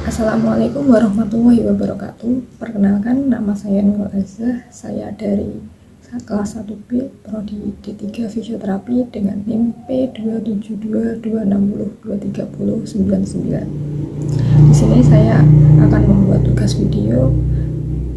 Assalamualaikum warahmatullahi wabarakatuh. Perkenalkan, nama saya Nurul Azah. Saya dari kelas 1B Prodi D3 Fisioterapi dengan NIM P27226023099. Di sini saya akan membuat tugas video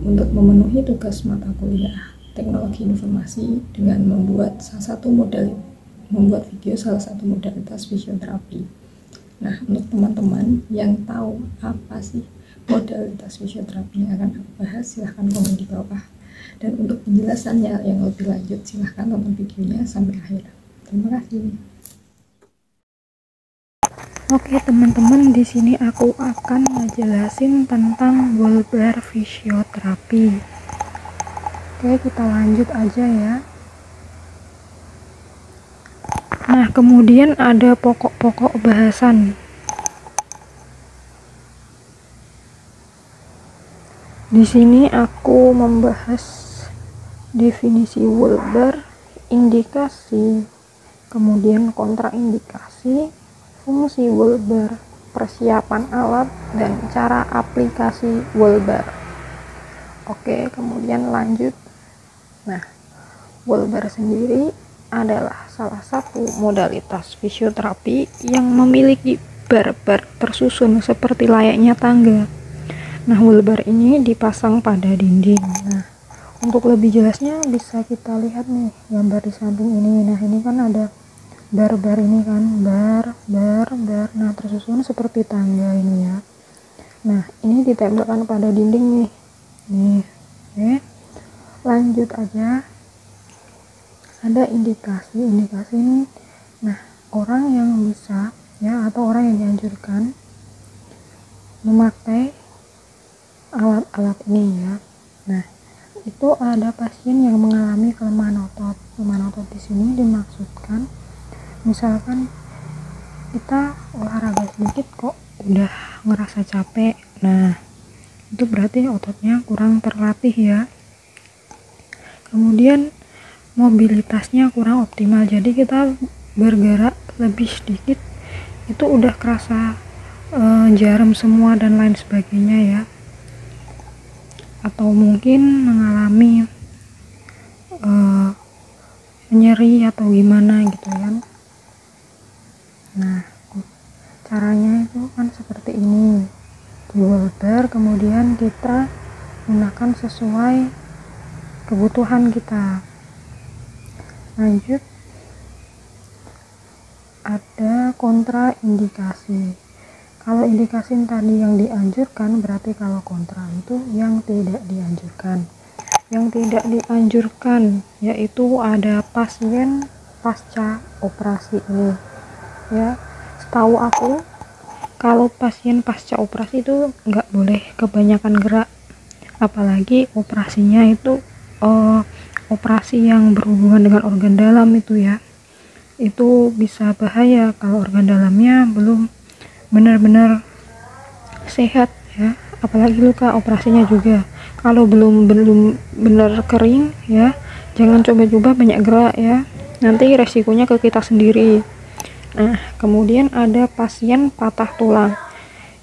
untuk memenuhi tugas mata kuliah Teknologi Informasi dengan membuat video salah satu modalitas fisioterapi. Nah, untuk teman-teman yang tahu apa sih modalitas fisioterapi yang akan aku bahas, silahkan komen di bawah. Dan untuk penjelasannya yang lebih lanjut, silahkan tonton videonya sampai akhir. Terima kasih. Oke teman-teman, di sini aku akan ngejelasin tentang bulbar fisioterapi. Oke, kita lanjut aja ya. Nah, kemudian ada pokok-pokok bahasan. Di sini aku membahas definisi bulbar, indikasi, kemudian kontraindikasi, fungsi bulbar, persiapan alat, dan cara aplikasi bulbar. Oke, kemudian lanjut. Nah, bulbar sendiri adalah salah satu modalitas fisioterapi yang memiliki bar-bar tersusun seperti layaknya tangga. Nah, bulbar ini dipasang pada dinding. Nah, untuk lebih jelasnya bisa kita lihat nih gambar di samping ini. Nah, ini kan ada bar-bar ini kan, bar. Nah, tersusun seperti tangga ini ya. Nah, ini ditempelkan pada dinding nih. Oke. Lanjut aja. Ada indikasi ini. Nah, orang yang bisa ya, atau orang yang dianjurkan memakai alat-alat ini ya. Nah, itu ada pasien yang mengalami kelemahan otot. Kelemahan otot di sini dimaksudkan misalkan kita olahraga sedikit kok udah ngerasa capek. Nah, itu berarti ototnya kurang terlatih ya. Kemudian mobilitasnya kurang optimal, jadi kita bergerak lebih sedikit itu udah kerasa jarum semua dan lain sebagainya ya, atau mungkin mengalami nyeri atau gimana gitu kan. Nah, caranya itu kan seperti ini, di bulbar, kemudian kita gunakan sesuai kebutuhan kita. Lanjut, ada kontraindikasi. Kalau indikasi tadi yang dianjurkan, berarti kalau kontra itu yang tidak dianjurkan. Yang tidak dianjurkan yaitu ada pasien pasca operasi ini ya. Setahu aku, kalau pasien pasca operasi itu nggak boleh kebanyakan gerak, apalagi operasinya itu operasi yang berhubungan dengan organ dalam itu ya. Itu bisa bahaya kalau organ dalamnya belum benar-benar sehat ya, apalagi luka operasinya juga. Kalau belum benar kering ya, jangan coba-coba banyak gerak ya, nanti resikonya ke kita sendiri. Nah, kemudian ada pasien patah tulang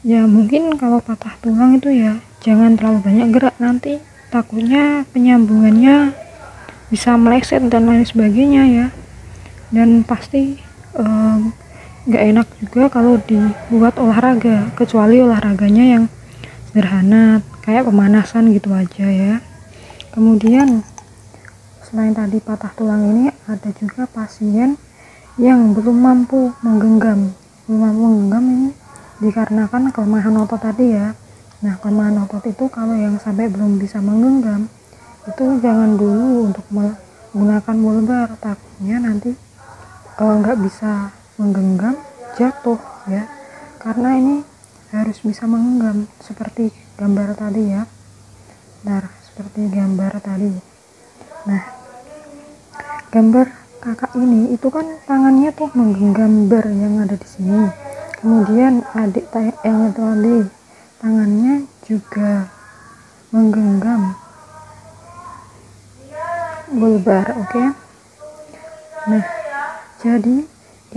ya. Mungkin kalau patah tulang itu ya jangan terlalu banyak gerak, nanti takutnya penyambungannya bisa meleset dan lain sebagainya ya. Dan pasti gak enak juga kalau dibuat olahraga, kecuali olahraganya yang sederhana kayak pemanasan gitu aja ya. Kemudian selain tadi patah tulang ini, ada juga pasien yang belum mampu menggenggam. Ini dikarenakan kelemahan otot tadi ya. Nah, kelemahan otot itu kalau yang sampai belum bisa menggenggam, itu jangan dulu untuk menggunakan bulbar, takutnya nanti nggak bisa menggenggam, jatuh ya. Karena ini harus bisa menggenggam seperti gambar tadi ya. Seperti gambar tadi. Nah, gambar kakak ini itu kan tangannya tuh menggenggam bar yang ada di sini. Kemudian adik yang tadi tangannya juga menggenggam bulbar. Oke. Nah, jadi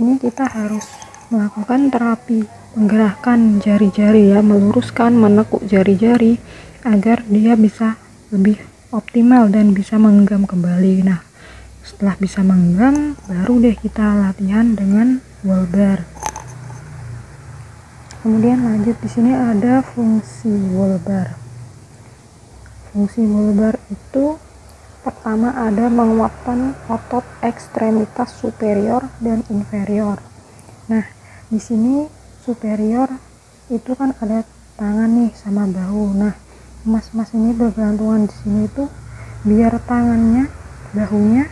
ini kita harus melakukan terapi menggerakkan jari-jari ya, meluruskan, menekuk jari-jari agar dia bisa lebih optimal dan bisa menggenggam kembali. Nah, setelah bisa menggenggam, baru deh kita latihan dengan wall bar. Kemudian lanjut, di sini ada fungsi wall bar. Fungsi wall bar itu pertama ada menguatkan otot ekstremitas superior dan inferior. Nah, di sini superior itu kan ada tangan nih sama bahu. Nah, emas-emas ini bergantungan di sini itu biar tangannya, bahunya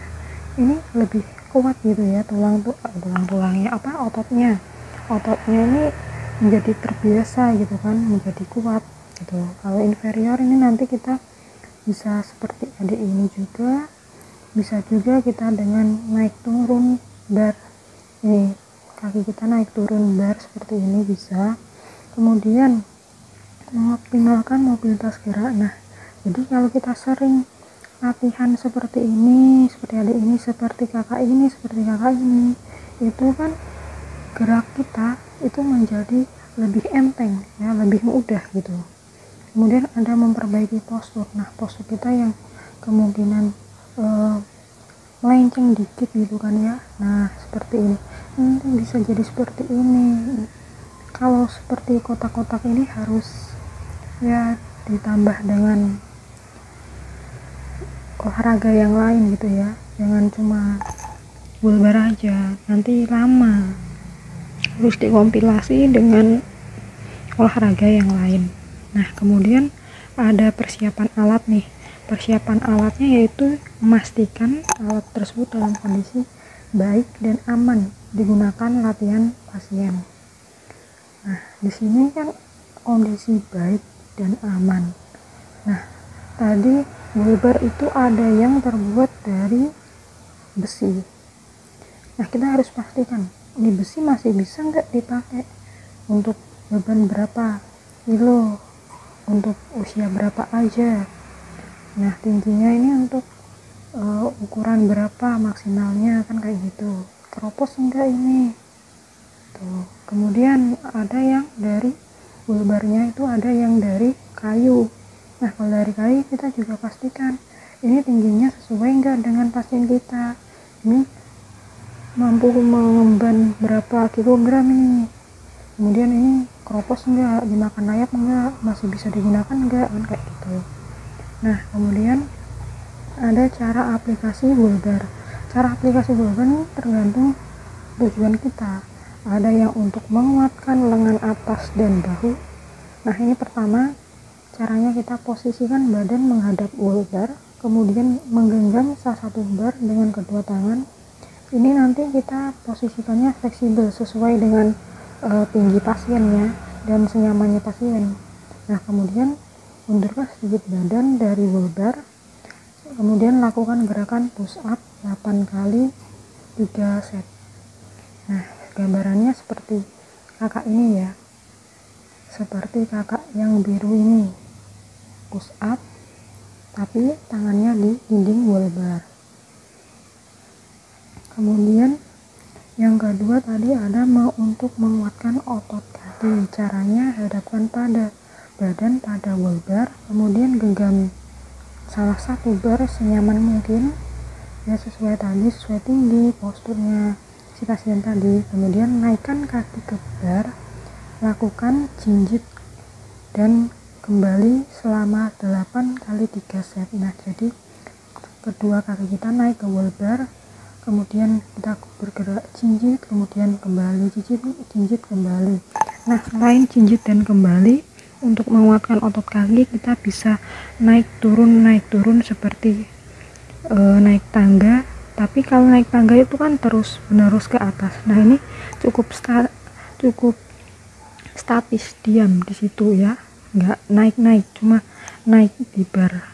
ini lebih kuat gitu ya, tulangnya ototnya ini menjadi terbiasa gitu kan, menjadi kuat gitu. Kalau inferior ini nanti kita bisa seperti adik ini juga, bisa juga kita dengan naik turun bar, ini kaki kita naik turun bar seperti ini bisa. Kemudian mengoptimalkan mobilitas gerak. Nah, jadi kalau kita sering latihan seperti ini, seperti adik ini, seperti kakak ini, itu kan gerak kita itu menjadi lebih enteng ya, lebih mudah gitu. Kemudian ada memperbaiki postur. Nah, postur kita yang kemungkinan melenceng dikit gitu kan ya. Nah, seperti ini nanti bisa jadi seperti ini. Kalau seperti kotak-kotak ini harus ya ditambah dengan olahraga yang lain gitu ya, jangan cuma wall bar aja, nanti lama. Harus dikompilasi dengan olahraga yang lain. Nah, kemudian ada persiapan alat nih. Persiapan alatnya yaitu memastikan alat tersebut dalam kondisi baik dan aman digunakan latihan pasien. Nah, di sini kan kondisi baik dan aman. Nah, tadi wall bar itu ada yang terbuat dari besi. Nah, kita harus pastikan ini besi masih bisa nggak dipakai untuk beban berapa kilo, untuk usia berapa aja. Nah, tingginya ini untuk ukuran berapa maksimalnya kan kayak gitu. Keropos enggak ini. Tuh. Kemudian ada yang dari wall barnya itu ada yang dari kayu. Nah, kalau dari kayu kita juga pastikan ini tingginya sesuai enggak dengan pasien kita. Ini mampu mengemban berapa kilogram ini. Kemudian ini keropos enggak, dimakan layak enggak, masih bisa digunakan enggak, kan kayak gitu. Nah, kemudian ada cara aplikasi wall bar. Cara aplikasi wall bar ini tergantung tujuan kita. Ada yang untuk menguatkan lengan atas dan bahu. Nah, ini pertama caranya kita posisikan badan menghadap wall bar, kemudian menggenggam salah satu bar dengan kedua tangan. Ini nanti kita posisikannya fleksibel sesuai dengan tinggi pasiennya dan senyamannya pasien. Nah, kemudian mundurkan sedikit badan dari wall bar, kemudian lakukan gerakan push up 8 kali 3 set. Nah, gambarannya seperti kakak ini ya, seperti kakak yang biru ini, push up tapi tangannya di dinding wall bar. Kemudian yang kedua tadi ada untuk menguatkan otot kaki. Caranya hadapkan pada badan pada wall bar, kemudian genggam salah satu bar senyaman mungkin ya, sesuai tinggi posturnya si pasien tadi. Kemudian naikkan kaki ke bar, lakukan jinjit dan kembali selama 8 kali 3 set. Nah, jadi kedua kaki kita naik ke wall bar, kemudian kita bergerak jinjit, kemudian kembali jinjit kembali. Nah, selain jinjit dan kembali, untuk menguatkan otot kaki kita bisa naik turun seperti naik tangga. Tapi kalau naik tangga itu kan terus menerus ke atas. Nah, ini cukup statis, diam di situ ya, nggak naik, cuma naik di bar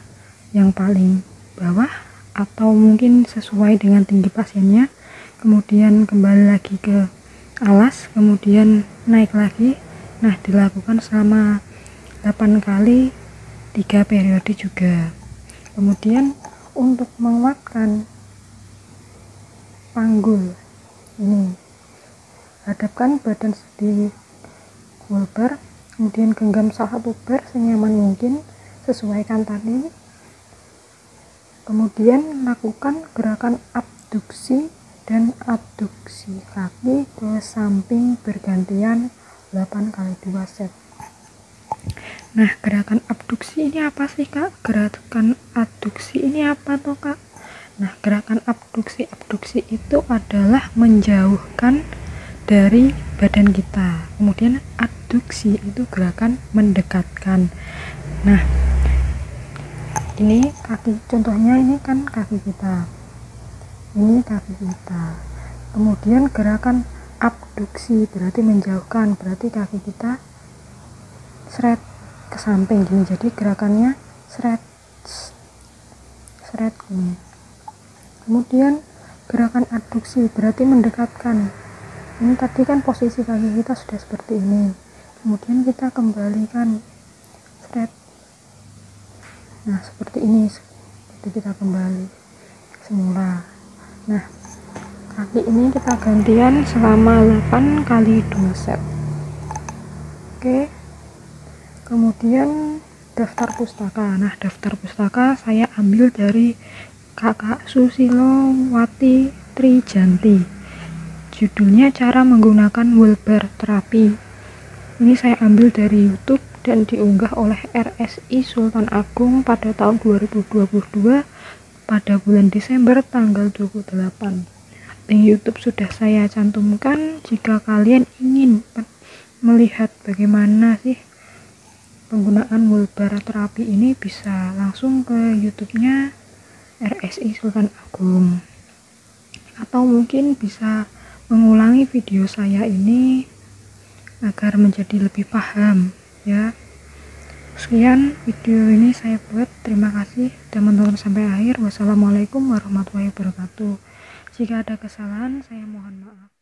yang paling bawah atau mungkin sesuai dengan tinggi pasiennya, kemudian kembali lagi ke alas, kemudian naik lagi. Nah, dilakukan selama 8 kali 3 periode juga. Kemudian untuk menguatkan panggul ini, hadapkan badan di whole bar, kemudian genggam salah satu bar senyaman mungkin, sesuaikan tadi, kemudian lakukan gerakan abduksi dan abduksi kaki ke samping bergantian 8 kali 2 set. Nah, gerakan abduksi ini apa sih, Kak? Gerakan abduksi ini apa toh, Kak? Nah, gerakan abduksi itu adalah menjauhkan dari badan kita. Kemudian abduksi itu gerakan mendekatkan. Nah, ini kaki, contohnya ini kan kaki kita. Ini kaki kita. Kemudian gerakan abduksi berarti menjauhkan, berarti kaki kita seret ke samping gini, jadi gerakannya seret gini. Kemudian gerakan adduksi berarti mendekatkan. Ini tadi kan posisi kaki kita sudah seperti ini, kemudian kita kembalikan seret. Nah, seperti ini, seperti kita kembali semula. Nah, kaki ini kita gantian selama 8 kali 2 set. Oke. Kemudian daftar pustaka. Nah, daftar pustaka saya ambil dari Kakak Susilo Wati Trijanti. Judulnya Cara Menggunakan Whole Bar Terapi. Ini saya ambil dari YouTube dan diunggah oleh RSI Sultan Agung pada tahun 2022 pada bulan Desember tanggal 28. Link YouTube sudah saya cantumkan jika kalian ingin melihat bagaimana sih penggunaan whole bar terapi ini, bisa langsung ke YouTube-nya RSI Sultan Agung, atau mungkin bisa mengulangi video saya ini agar menjadi lebih paham ya. Sekian video ini saya buat, terima kasih sudah menonton sampai akhir. Wassalamualaikum warahmatullahi wabarakatuh. Jika ada kesalahan saya mohon maaf.